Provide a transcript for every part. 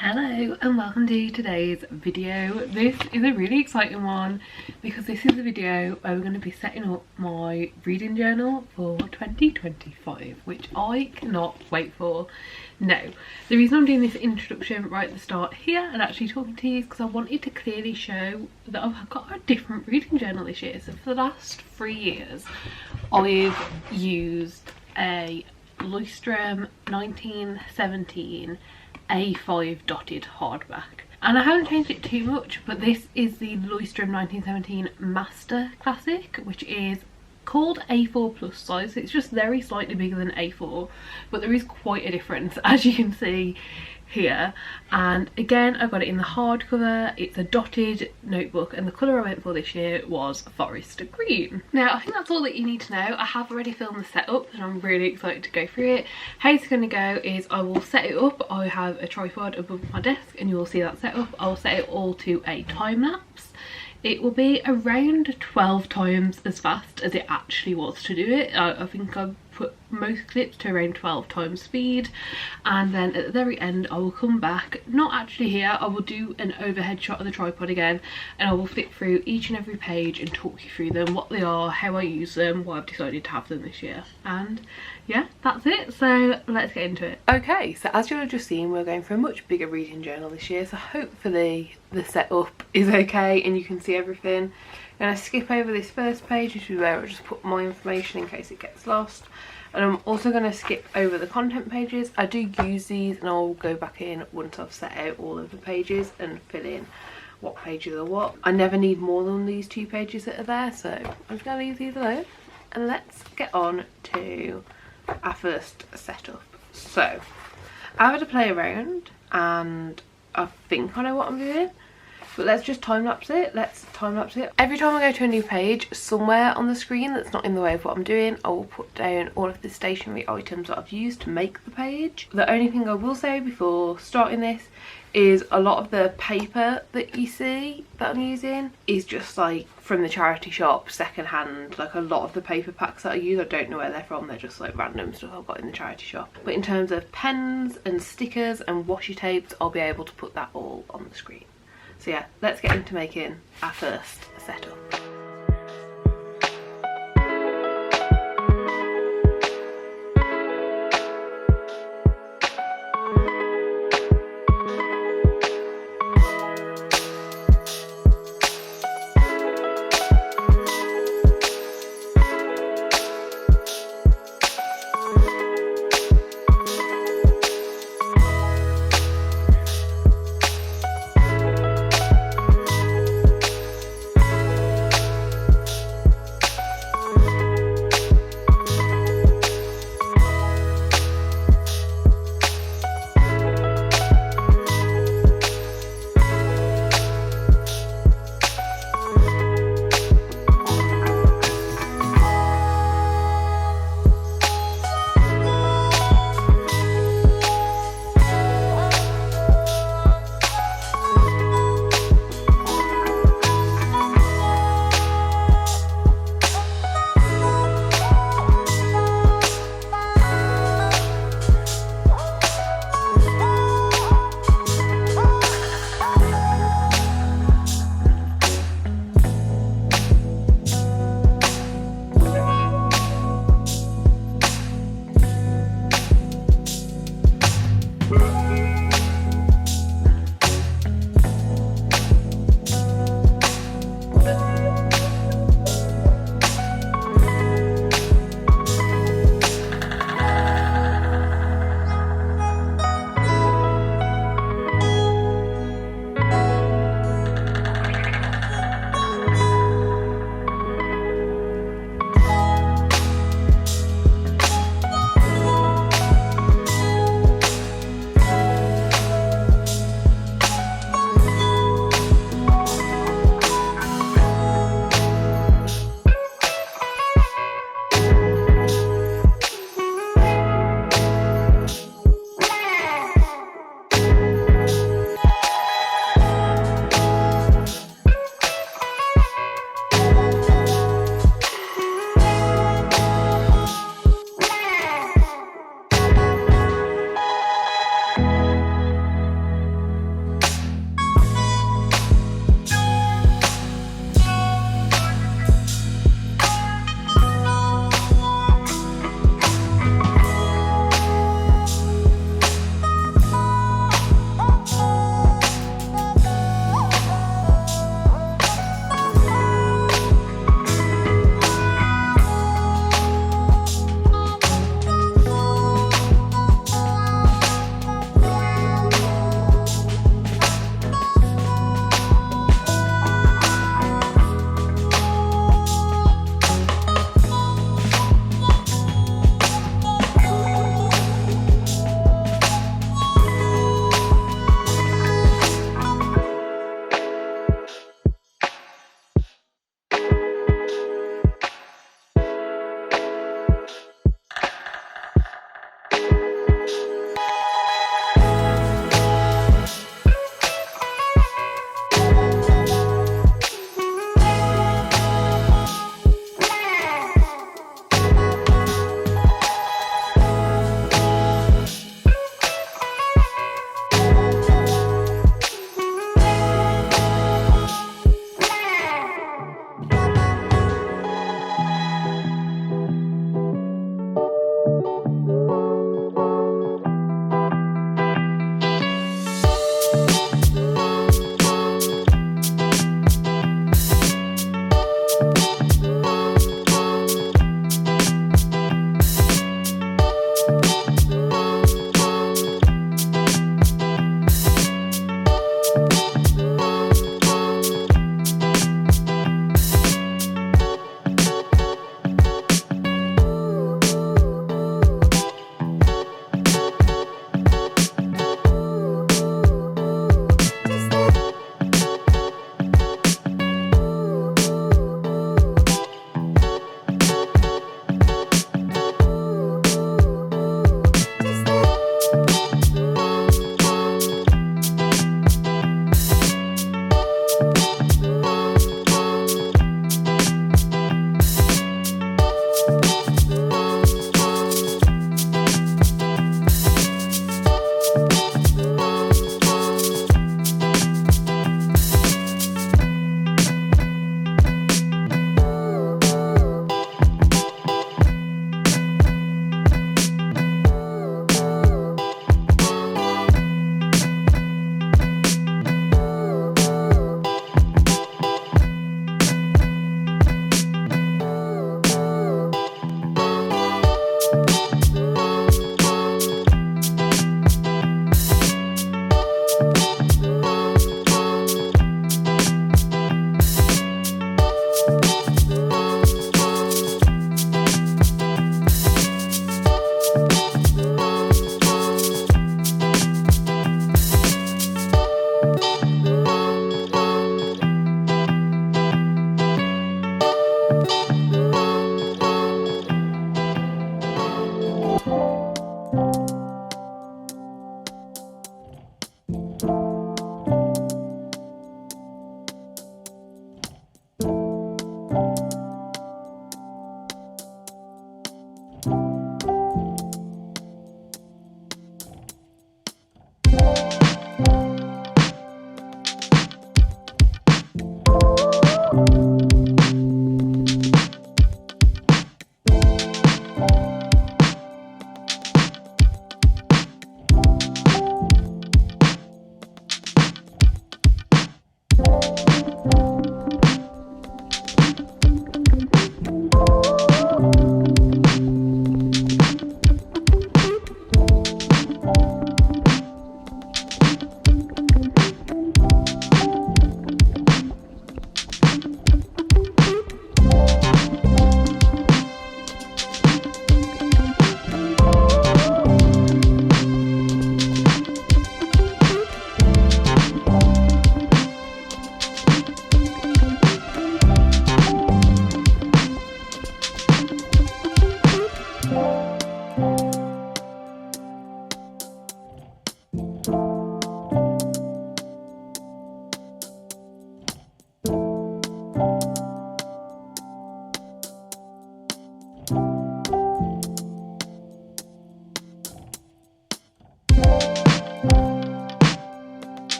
Hello and welcome to today's video. This is a really exciting one because this is a video where we're going to be setting up my reading journal for 2025, which I cannot wait for. Now, the reason I'm doing this introduction right at the start here and actually talking to you is because I wanted to clearly show that I've got a different reading journal this year. So for the last 3 years I've used a Leuchtturm 1917 A5 dotted hardback, and I haven't changed it too much, but this is the Leuchtturm 1917 Master Classic, which is called A4 plus size. It's just very slightly bigger than A4, but there is quite a difference, as you can see here. And again, I've got it in the hardcover. It's a dotted notebook, and the colour I went for this year was forest green. Now, I think that's all that you need to know. I have already filmed the setup and I'm really excited to go through it. How it's going to go is I will set it up. I have a tripod above my desk and you will see that set up. I'll set it all to a time lapse. It will be around 12 times as fast as it actually was to do it. I think I've put most clips to around 12 times speed, and then at the very end I will come back, not actually here, I will do an overhead shot of the tripod again, and I will flip through each and every page and talk you through them, what they are, how I use them, why I've decided to have them this year. And yeah, that's it, so let's get into it. Okay, so as you'll have just seen, we're going for a much bigger reading journal this year, so hopefully the setup is okay and you can see everything. I'm going to skip over this first page, which is where I just put my information in case it gets lost. And I'm also going to skip over the content pages. I do use these and I'll go back in once I've set out all of the pages and fill in what pages are what. I never need more than these 2 pages that are there, so I'm just going to leave these alone. And let's get on to our first setup. So I've had to play around and I think I know what I'm doing. But let's just time-lapse it. Let's time-lapse it. Every time I go to a new page, somewhere on the screen that's not in the way of what I'm doing, I will put down all of the stationery items that I've used to make the page. The only thing I will say before starting this is a lot of the paper that you see that I'm using is just like from the charity shop, second-hand. Like a lot of the paper packs that I use, I don't know where they're from, they're just like random stuff I've got in the charity shop. But in terms of pens and stickers and washi tapes, I'll be able to put that all on the screen. So yeah, let's get into making our first setup.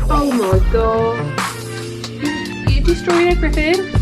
Oh my god. You destroyed everything?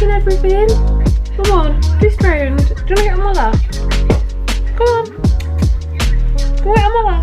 Everything. Come on, twist round. Do you want to get on my lap? Come on. Go get on my lap.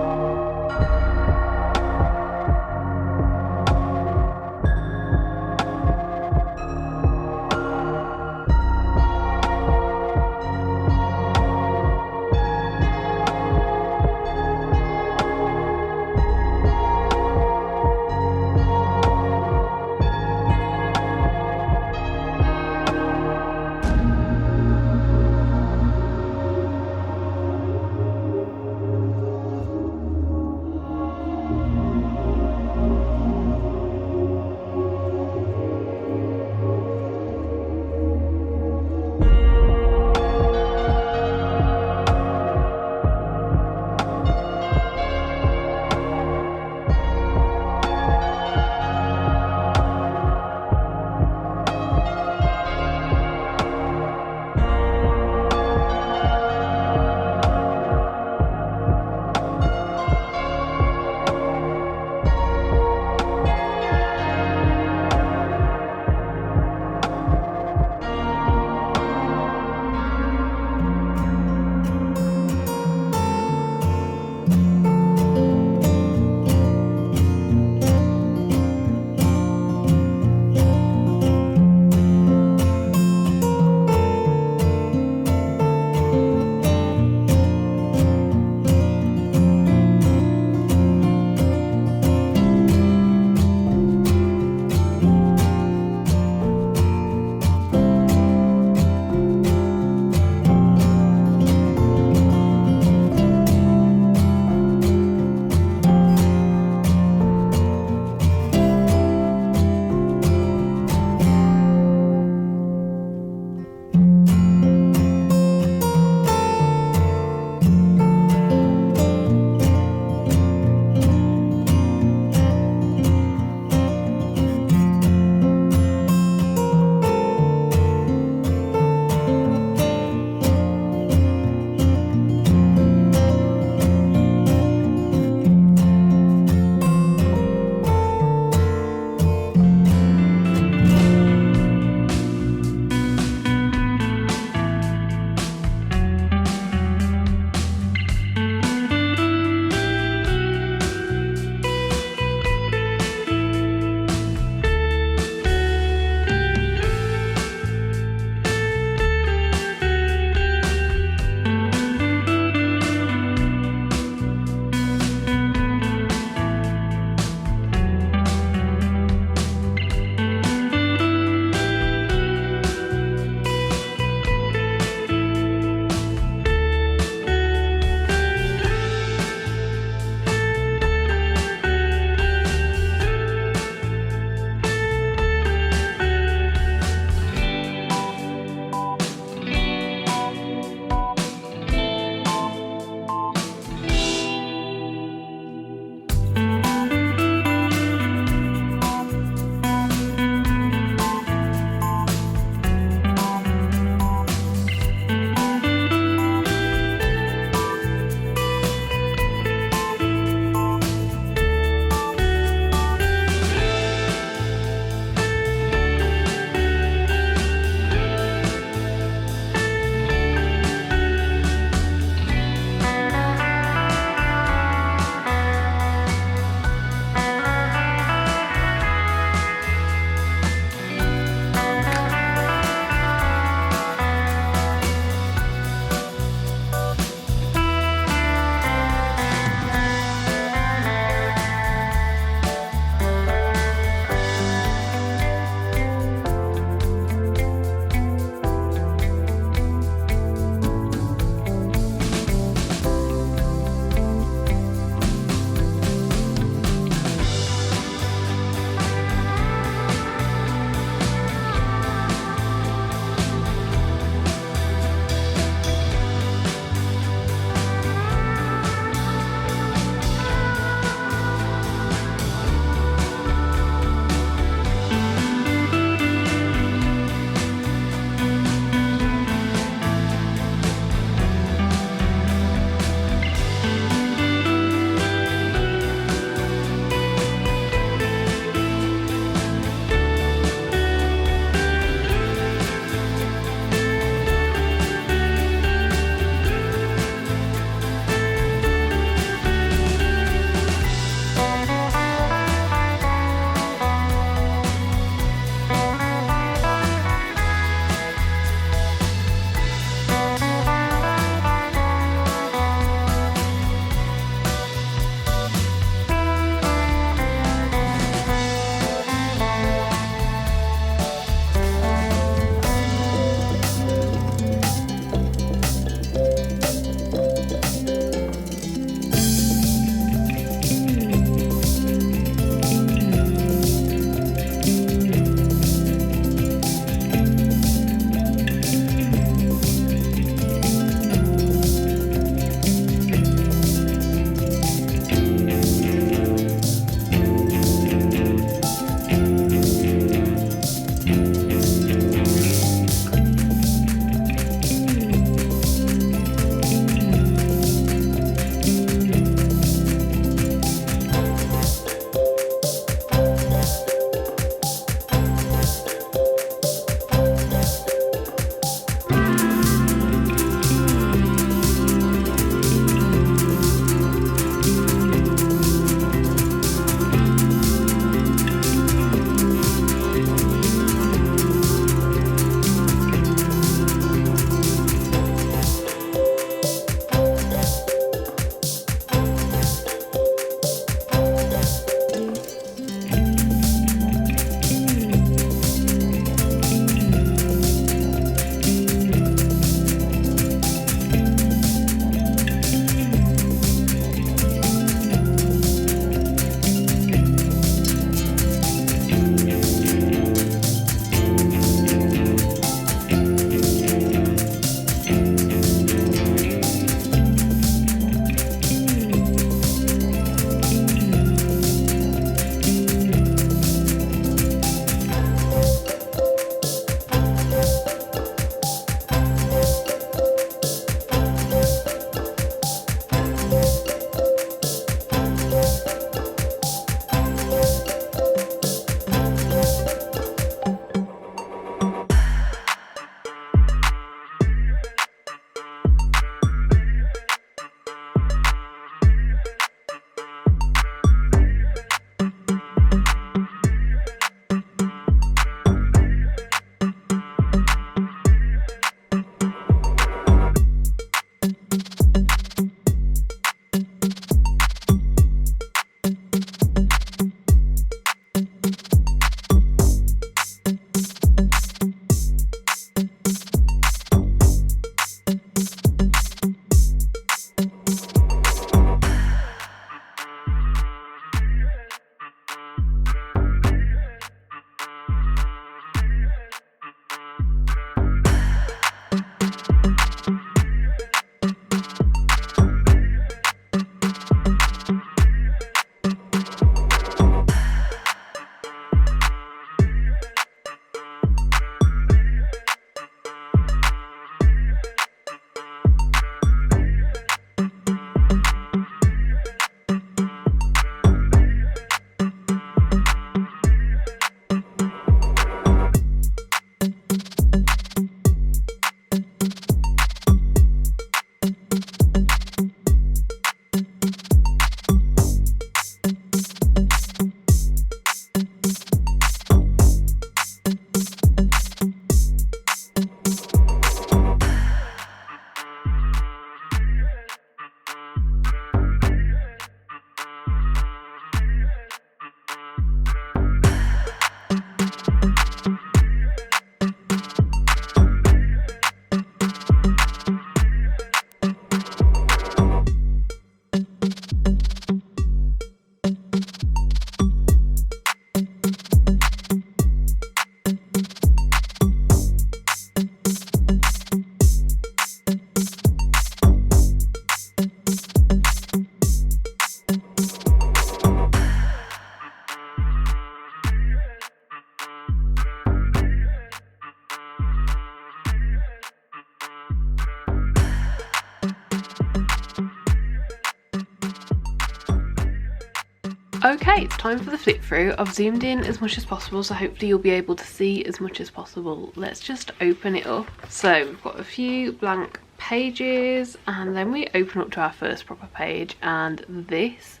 Okay, it's time for the flip through. I've zoomed in as much as possible, so hopefully you'll be able to see as much as possible. Let's just open it up. So we've got a few blank pages, and then we open up to our first proper page, and this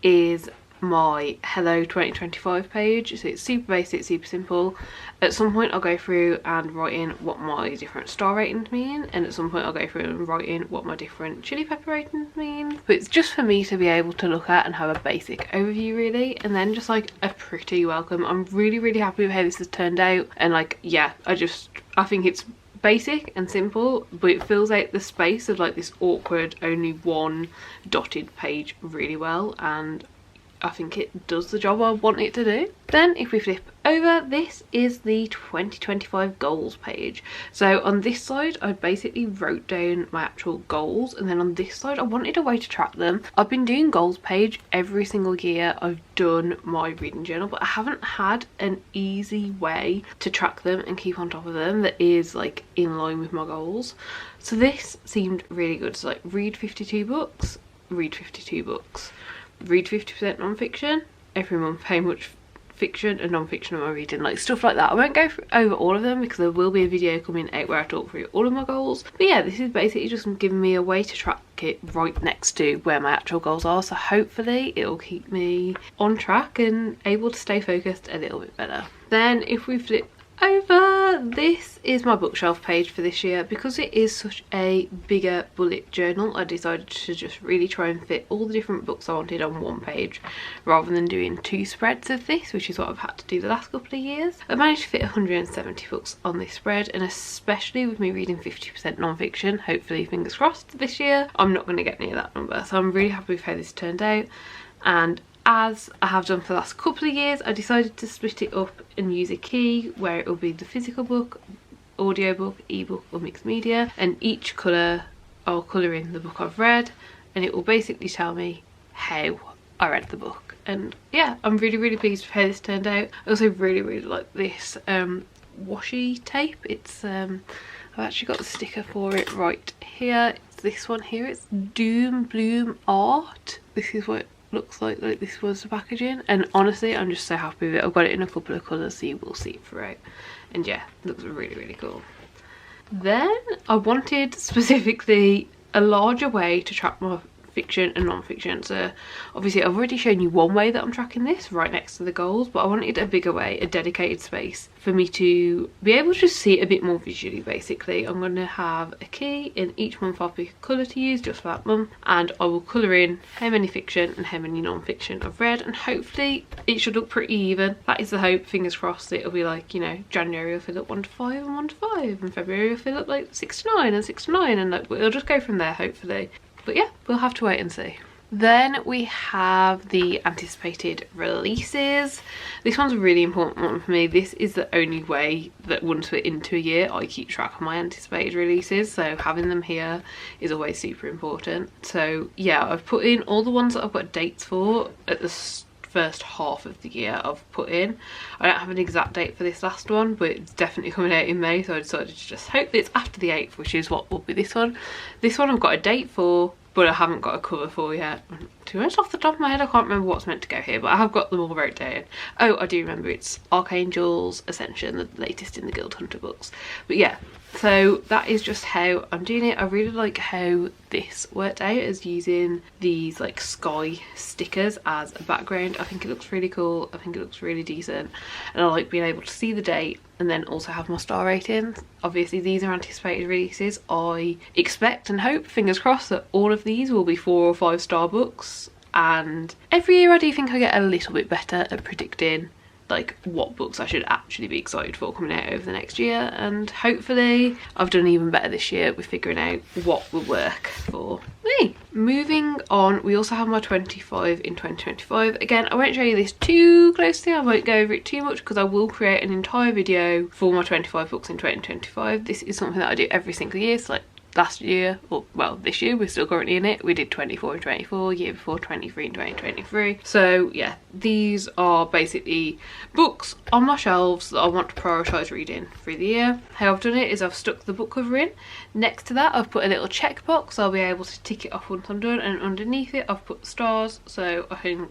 is my Hello 2025 page. So it's super basic, super simple. At some point I'll go through and write in what my different star ratings mean, and at some point I'll go through and write in what my different chili pepper ratings mean. But it's just for me to be able to look at and have a basic overview really, and then just like a pretty welcome. I'm really happy with how this has turned out, and like yeah, I think it's basic and simple, but it fills out the space of like this awkward only one dotted page really well, and I think it does the job I want it to do. Then if we flip over, this is the 2025 goals page. So on this side I basically wrote down my actual goals, and then on this side I wanted a way to track them. I've been doing goals page every single year I've done my reading journal, but I haven't had an easy way to track them and keep on top of them that is like in line with my goals. So this seemed really good. So like read 52 books, read 52 books, read 50% non-fiction every month, how much fiction and non-fiction am I reading, like stuff like that. I won't go over all of them because there will be a video coming out where I talk through all of my goals, but yeah, this is basically just giving me a way to track it right next to where my actual goals are, so hopefully it'll keep me on track and able to stay focused a little bit better. Then if we flip over, this is my bookshelf page for this year. Because it is such a bigger bullet journal, I decided to just really try and fit all the different books I wanted on one page rather than doing two spreads of this, which is what I've had to do the last couple of years. I managed to fit 170 books on this spread, and especially with me reading 50% non-fiction, hopefully fingers crossed this year I'm not going to get near that number, so I'm really happy with how this turned out. And as I have done for the last couple of years, I decided to split it up and use a key where it will be the physical book, audiobook, ebook or mixed media, and each colour I'll colour in the book I've read, and it will basically tell me how I read the book. And yeah, I'm really pleased with how this turned out. I also really like this washi tape. It's I've actually got the sticker for it right here. It's this one here. It's Doom Bloom Art. This is what looks like this was the packaging, and honestly I'm just so happy with it. I've got it in a couple of colours so you will see it throughout, and yeah, it looks really cool. Then I wanted specifically a larger way to track my fiction and non-fiction. So obviously I've already shown you one way that I'm tracking this right next to the goals, but I wanted a bigger way, a dedicated space for me to be able to just see it a bit more visually. Basically I'm going to have a key, and each month I'll pick a colour to use just for that month, and I will colour in how many fiction and how many non-fiction I've read, and hopefully it should look pretty even. That is the hope, fingers crossed. It'll be like, you know, January will fill up 1 to 5 and 1 to 5, and February will fill up like 6 to 9 and 6 to 9, and like, it'll just go from there hopefully. But yeah, we'll have to wait and see. Then we have the anticipated releases. This one's a really important one for me. This is the only way that once we're into a year I keep track of my anticipated releases, so having them here is always super important. So yeah, I've put in all the ones that I've got dates for at the first half of the year. I've put in, I don't have an exact date for this last one, but it's definitely coming out in May, so I decided to just hope that it's after the 8th, which is what will be this one. This one I've got a date for, but I haven't got a cover for yet. To be honest, off the top of my head I can't remember what's meant to go here, but I have got them all wrote down. Oh, I do remember, it's Archangel's Ascension, the latest in the Guild Hunter books. But yeah, so that is just how I'm doing it. I really like how this worked out, as using these like sky stickers as a background. I think it looks really cool, I think it looks really decent, and I like being able to see the date and then also have my star ratings. Obviously these are anticipated releases. I expect and hope, fingers crossed, that all of these will be 4 or 5 star books, and every year I do think I get a little bit better at predicting like what books I should actually be excited for coming out over the next year, and hopefully I've done even better this year with figuring out what will work for me. Moving on, we also have my 25 in 2025. Again, I won't show you this too closely, I won't go over it too much because I will create an entire video for my 25 books in 2025. This is something that I do every single year, so like last year, or well this year, we're still currently in it. We did 24 and 24, year before 23 and 2023. So yeah, these are basically books on my shelves that I want to prioritise reading through the year. How I've done it is I've stuck the book cover in. Next to that I've put a little checkbox, I'll be able to tick it off once I'm done, and underneath it I've put stars so I can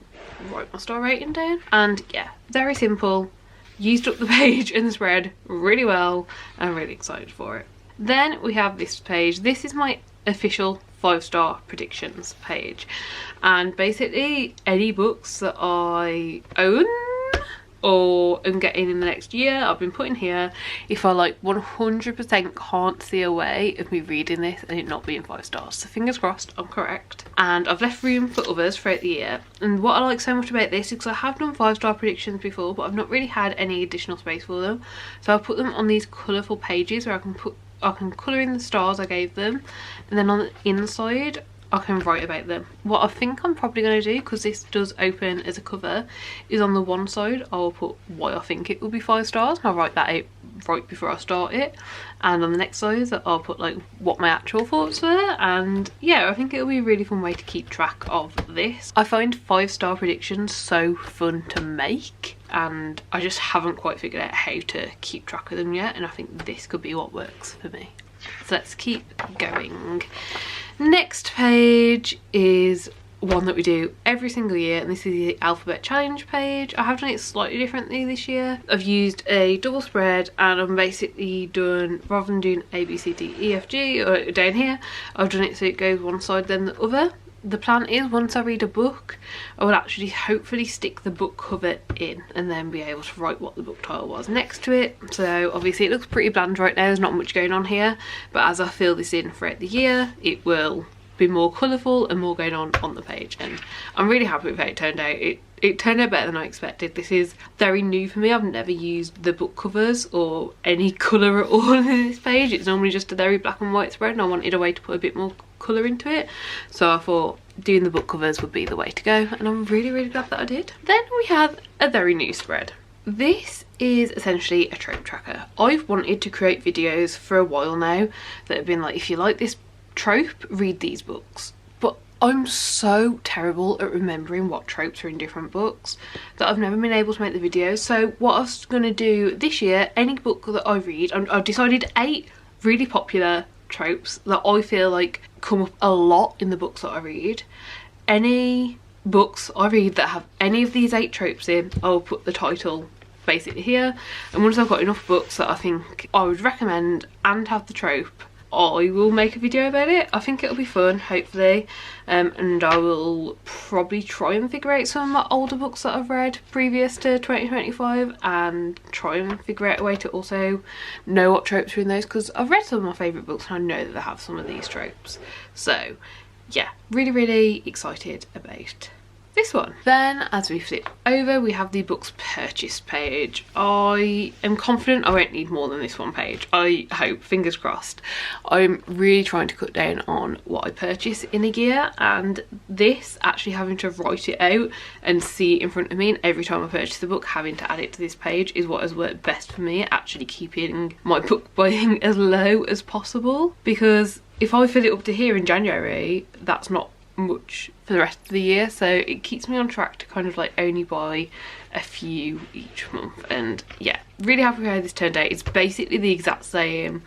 write my star rating down. And yeah, very simple. Used up the page and the spread really well. I'm really excited for it. Then we have this page. This is my official 5-star predictions page, and basically any books that I own or am getting in the next year I've been putting here. If I like 100% can't see a way of me reading this and it not being 5 stars, so fingers crossed I'm correct. And I've left room for others throughout the year, and what I like so much about this is because I have done 5-star predictions before but I've not really had any additional space for them, so I've put them on these colourful pages where I can colour in the stars I gave them, and then on the inside I can write about them. What I think I'm probably going to do, because this does open as a cover, is on the one side I'll put why I think it will be 5 stars. I'll write that out right before I start it, and on the next side I'll put like what my actual thoughts were. And yeah, I think it'll be a really fun way to keep track of this. I find 5-star predictions so fun to make, and I just haven't quite figured out how to keep track of them yet, and I think this could be what works for me. So let's keep going. Next page is one that we do every single year, and this is the alphabet challenge page. I have done it slightly differently this year. I've used a double spread, and I've basically done, rather than doing A, B, C, D, E, F, G or down here, I've done it so it goes one side then the other. The plan is once I read a book, I will actually hopefully stick the book cover in and then be able to write what the book title was next to it. So obviously it looks pretty bland right now, there's not much going on here, but as I fill this in throughout the year it will be more colourful and more going on the page, and I'm really happy with how it turned out. It turned out better than I expected. This is very new for me. I've never used the book covers or any colour at all in this page. It's normally just a very black and white spread, and I wanted a way to put a bit more colour into it, so I thought doing the book covers would be the way to go, and I'm really glad that I did. Then we have a very new spread. This is essentially a trope tracker. I've wanted to create videos for a while now that have been like, if you like this trope, read these books, but I'm so terrible at remembering what tropes are in different books that I've never been able to make the videos. So what I was going to do this year, any book that I read, I've decided 8 really popular tropes that I feel like come up a lot in the books that I read. Any books I read that have any of these 8 tropes in, I'll put the title basically here, and once I've got enough books that I think I would recommend and have the trope, I will make a video about it. I think it'll be fun, hopefully, and I will probably try and figure out some of my older books that I've read previous to 2025 and try and figure out a way to also know what tropes are in those, because I've read some of my favourite books and I know that they have some of these tropes. So yeah, really excited about this one. Then as we flip over, we have the books purchased page. I am confident I won't need more than this one page. I hope, fingers crossed. I'm really trying to cut down on what I purchase in a year, and this, actually having to write it out and see it in front of me, and every time I purchase a book having to add it to this page, is what has worked best for me, actually keeping my book buying as low as possible. Because if I fill it up to here in January, that's not much for the rest of the year, so it keeps me on track to kind of like only buy a few each month. And yeah, really happy with how this turned out. It's basically the exact same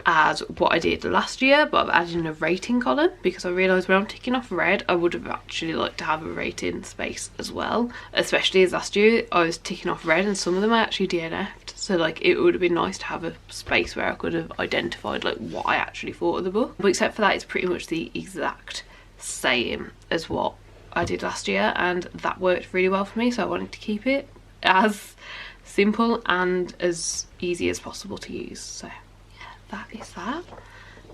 as what I did last year, but I've added in a rating column because I realised when I'm ticking off red, I would have actually liked to have a rating space as well, especially as last year I was ticking off red and some of them I actually DNF'd, so like it would have been nice to have a space where I could have identified like what I actually thought of the book. But except for that, it's pretty much the exact same as what I did last year, and that worked really well for me, so I wanted to keep it as simple and as easy as possible to use. So yeah, that is that.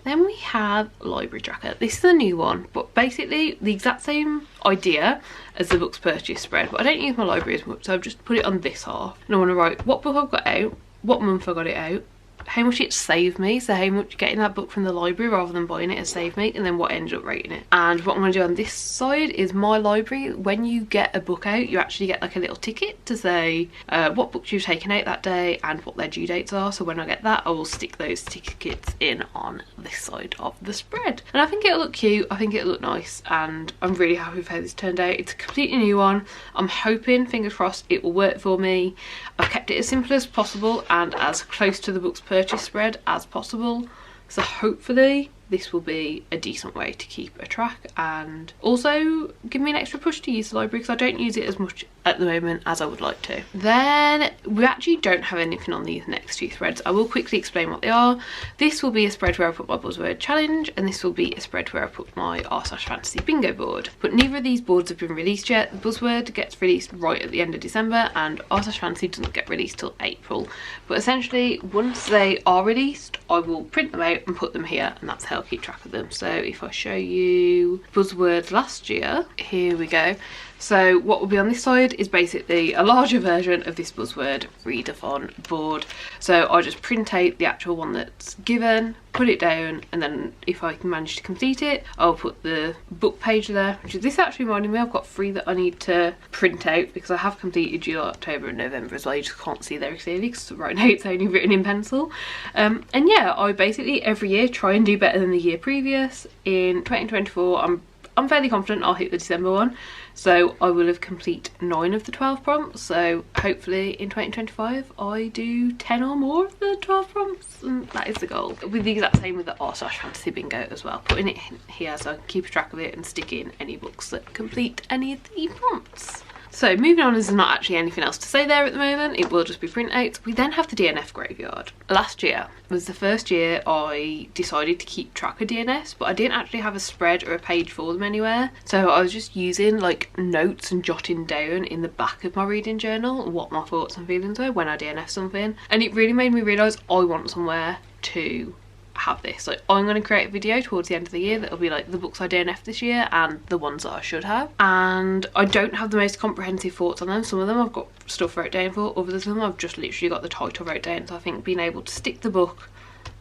Then we have library tracker. This is a new one, but basically the exact same idea as the books purchase spread, but I don't use my library as much, so I've just put it on this half, and I want to write what book I've got out, what month I got it out, how much it saved me, so how much getting that book from the library rather than buying it has saved me, and then what ended up rating it. And what I'm going to do on this side is my library. When you get a book out, you actually get like a little ticket to say what books you've taken out that day and what their due dates are, so when I get that I will stick those tickets in on this side of the spread. And I think it'll look cute, I think it'll look nice, and I'm really happy with how this turned out. It's a completely new one. I'm hoping, fingers crossed, it will work for me. I've kept it as simple as possible and as close to the books purchase spread as possible. So hopefully this will be a decent way to keep a track and also give me an extra push to use the library, because I don't use it as much at the moment as I would like to. Then we actually don't have anything on these next two threads. I will quickly explain what they are. This will be a spread where I put my buzzword challenge, and this will be a spread where I put my r/fantasy bingo board. But neither of these boards have been released yet. The buzzword gets released right at the end of December and r/fantasy doesn't get released till April. But essentially once they are released, I will print them out and put them here, and that's how I'll keep track of them. So if I show you buzzwords last year, here we go. So what will be on this side is basically a larger version of this buzzword readathon board. So I just print out the actual one that's given, put it down, and then if I can manage to complete it, I'll put the book page there, which is this actually reminding me I've got 3 that I need to print out because I have completed July, October and November as well. You just can't see very clearly because right now it's only written in pencil. And yeah, I basically every year try and do better than the year previous. In 2024 I'm fairly confident I'll hit the December one, so I will have complete 9 of the 12 prompts. So hopefully in 2025 I do 10 or more of the 12 prompts, and that is the goal. With the exact same with the r/fantasy bingo as well, putting it in here so I can keep track of it and stick in any books that complete any of the prompts. So moving on, there's not actually anything else to say there at the moment. It will just be printouts. We then have the DNF graveyard. Last year was the first year I decided to keep track of DNFs, but I didn't actually have a spread or a page for them anywhere. So I was just using like notes and jotting down in the back of my reading journal what my thoughts and feelings were when I DNF something. And it really made me realise I want somewhere to have this. Like, I'm going to create a video towards the end of the year that'll be like the books I DNF this year and the ones that I should have, and I don't have the most comprehensive thoughts on them. Some of them I've got stuff wrote down for, others of them I've just literally got the title wrote down. So I think being able to stick the book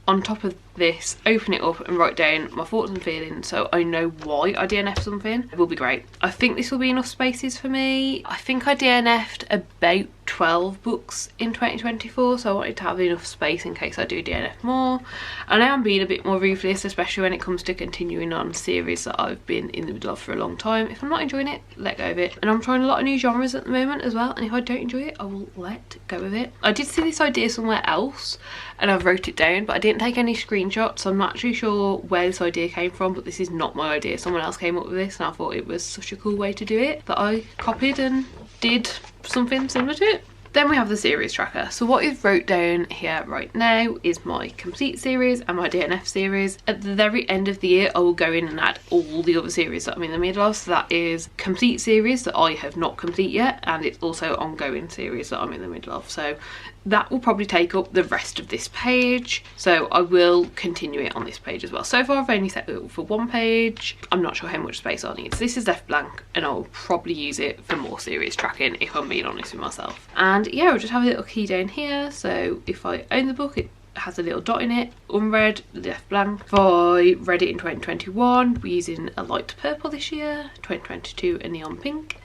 on top of this, open it up and write down my thoughts and feelings so I know why I DNF something will be great. I think this will be enough spaces for me. I think I DNF'd about 12 books in 2024, so I wanted to have enough space in case I do DNF more. And I am being a bit more ruthless, especially when it comes to continuing on series that I've been in the middle of for a long time. If I'm not enjoying it, let go of it. And I'm trying a lot of new genres at the moment as well, and if I don't enjoy it, I will let go of it. I did see this idea somewhere else and I wrote it down, but I didn't take any screenshots, so I'm not actually sure where this idea came from. But this is not my idea, someone else came up with this and I thought it was such a cool way to do it that I copied and did something similar to it. Then we have the series tracker. So what is wrote down here right now is my complete series and my DNF series. At the very end of the year, I will go in and add all the other series that I'm in the middle of. So that is complete series that I have not complete yet, and it's also ongoing series that I'm in the middle of. So that will probably take up the rest of this page, so I will continue it on this page as well. So far I've only set it up for 1 page. I'm not sure how much space I'll need, so this is left blank and I'll probably use it for more series tracking if I'm being honest with myself. And yeah, I'll just have a little key down here, so if I own the book it has a little dot in it, unread, left blank. If I read it in 2021, we're using a light purple this year, 2022 a neon pink,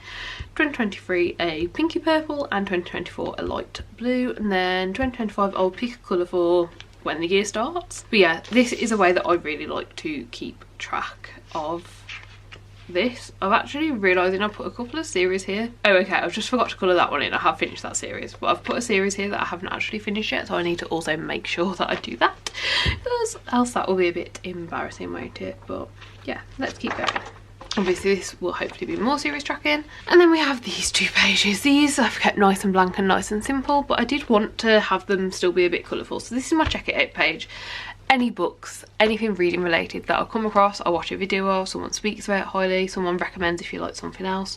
2023 a pinky purple, and 2024 a light blue, and then 2025 I'll pick a colour for when the year starts. But yeah, this is a way that I really like to keep track of this. I'm actually realising I put a couple of series here. Oh okay, I've just forgot to colour that one in. I have finished that series, but I've put a series here that I haven't actually finished yet, so I need to also make sure that I do that, because else that will be a bit embarrassing, won't it? But yeah, let's keep going. Obviously this will hopefully be more series tracking. And then we have these 2 pages. These I've kept nice and blank and nice and simple, but I did want to have them still be a bit colourful. So this is my check it out page. Any books, anything reading related that I've come across, I watch a video of, someone speaks about it highly, someone recommends if you like something else,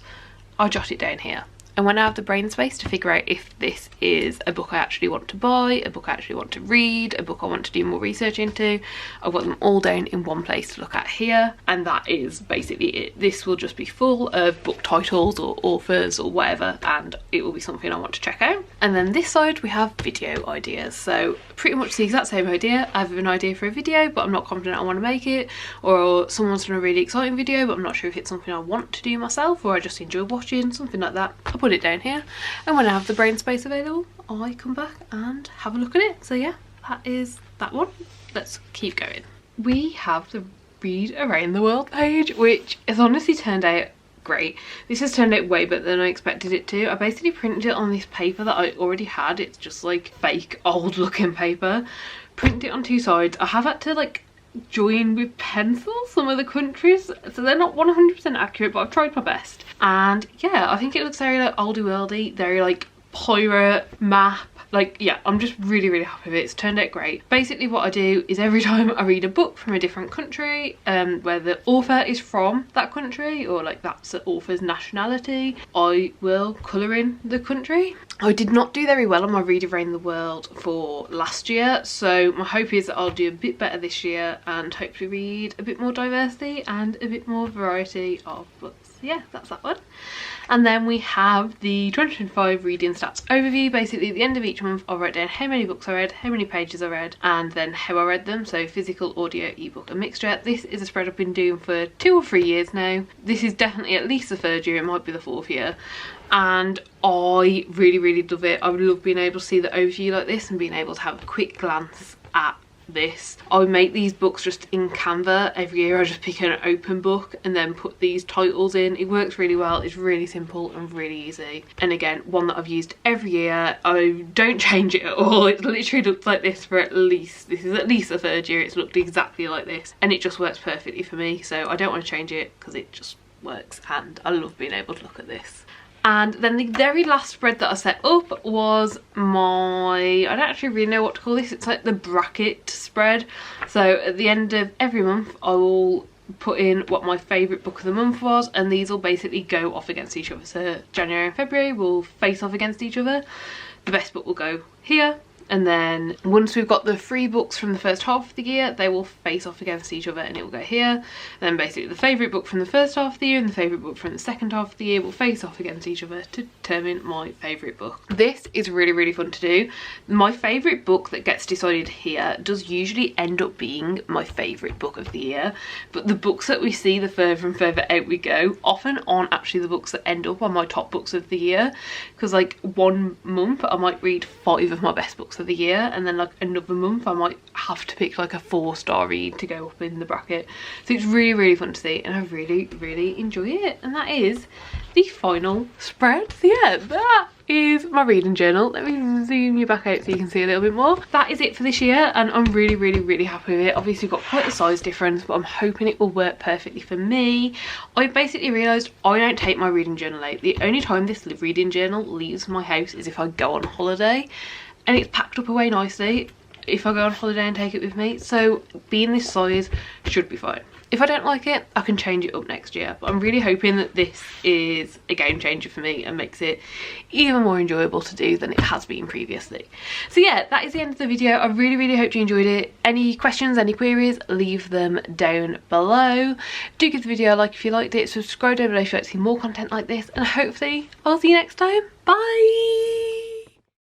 I jot it down here. And when I have the brain space to figure out if this is a book I actually want to buy, a book I actually want to read, a book I want to do more research into, I've got them all down in one place to look at here, and that is basically it. This will just be full of book titles or authors or whatever, and it will be something I want to check out. And then this side we have video ideas. So pretty much the exact same idea. I have an idea for a video but I'm not confident I want to make it, or someone's done a really exciting video but I'm not sure if it's something I want to do myself or I just enjoy watching, something like that. I'll put it down here, and when I have the brain space available I come back and have a look at it. So yeah, that is that one. Let's keep going. We have the Read Around the World page, which has honestly turned out great. This has turned out way better than I expected it to. I basically printed it on this paper that I already had. It's just like fake old looking paper. Printed it on two sides. I have had to like join with pencil some of the countries, so they're not 100% accurate, but I've tried my best. And yeah, I think it looks very like oldie worldy, very like pirate map. Like, yeah, I'm just really, really happy with it. It's turned out great. Basically what I do is every time I read a book from a different country, where the author is from that country, or like that's the author's nationality, I will colour in the country. I did not do very well on my Read Around the World for last year, so my hope is that I'll do a bit better this year and hopefully read a bit more diversity and a bit more variety of books. Yeah, that's that one. And then we have the 2025 reading stats overview. Basically at the end of each month I'll write down how many books I read, how many pages I read, and then how I read them, so physical, audio, ebook and mixture. This is a spread I've been doing for 2 or 3 years now. This is definitely at least the 3rd year, it might be the 4th year, and I really, really love it. I love being able to see the overview like this and being able to have a quick glance at this. I make these books just in Canva. Every year I just pick an open book and then put these titles in. It works really well. It's really simple and really easy, and again one that I've used every year. I don't change it at all. It literally looks like this for at least, this is at least the 3rd year it's looked exactly like this, and it just works perfectly for me, so I don't want to change it because it just works and I love being able to look at this. And then the very last spread that I set up was my, I don't actually really know what to call this, it's like the bracket spread. So at the end of every month I will put in what my favourite book of the month was, and these will basically go off against each other. So January and February will face off against each other. The best book will go here, and then once we've got the 3 books from the first half of the year, they will face off against each other and it will go here. And then basically the favourite book from the first half of the year and the favourite book from the second half of the year will face off against each other to determine my favourite book. This is really, really fun to do. My favourite book that gets decided here does usually end up being my favourite book of the year, but the books that we see the further and further out we go often aren't actually the books that end up on my top books of the year, because like one month I might read 5 of my best books of the year, and then like another month I might have to pick like a 4-star read to go up in the bracket. So it's really, really fun to see, and I really, really enjoy it. And that is the final spread. So yeah, that is my reading journal. Let me zoom you back out so you can see a little bit more. That is it for this year, and I'm really, really, really happy with it. Obviously got quite a size difference, but I'm hoping it will work perfectly for me. I basically realised I don't take my reading journal out. The only time this reading journal leaves my house is if I go on holiday, and it's packed up away nicely if I go on holiday and take it with me, so being this size should be fine. If I don't like it, I can change it up next year, but I'm really hoping that this is a game changer for me and makes it even more enjoyable to do than it has been previously. So yeah, that is the end of the video. I really, really hope you enjoyed it. Any questions, any queries, leave them down below. Do give the video a like if you liked it, subscribe down below if you'd like to see more content like this, and hopefully I'll see you next time. Bye!